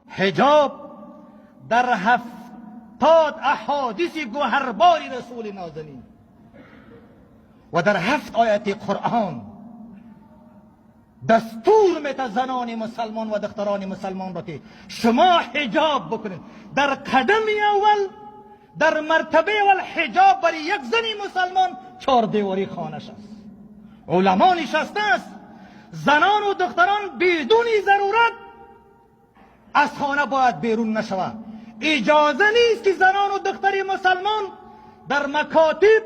حجاب در 70 احادیث گوهرباری رسول نازنین و در 7 آیت قرآن دستور میده زنان مسلمان و دختران مسلمان را که شما حجاب بکنید. در قدم اول، در مرتبه اول حجاب برای یک زن مسلمان 4 دیواری خانش است. علما نشسته است زنان و دختران بدون ضرورت از خانه باید بیرون نشود. اجازه نیست که زنان و دختر مسلمان در مکاتب،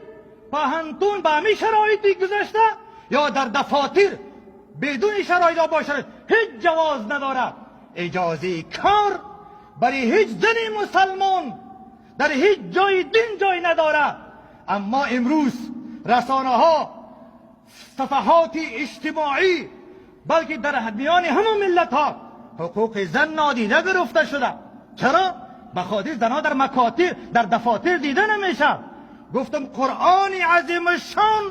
پاهنتون به همین شرایطی گذشته یا در دفاتر بدون شرایط باشد، هیچ جواز ندارد. اجازه کار برای هیچ زن مسلمان در هیچ جای دین جای ندارد. اما امروز رسانه ها، صفحات اجتماعی، بلکه در میان همه ملت ها حقوق زن نادیده گرفته شده. چرا؟ به خاطر زنها در مکاتب، در دفاتر دیده نمیشه. گفتم قرآن عظیم شان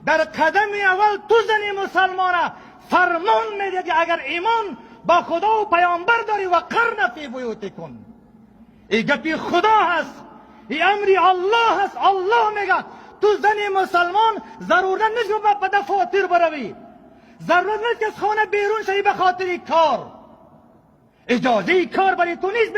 در قدم اول تو زن مسلمانه فرمان میده که اگر ایمان با خدا و پیامبر داری و قرن فی بیوتکن، این گپی خدا هست، این امری الله هست. الله میگه تو زن مسلمان ضرورت نیست که به دفاتر بروی، ضرورت نیست که از خانه بیرون شوی به خاطر کار. اجازه کار برای تو نیست.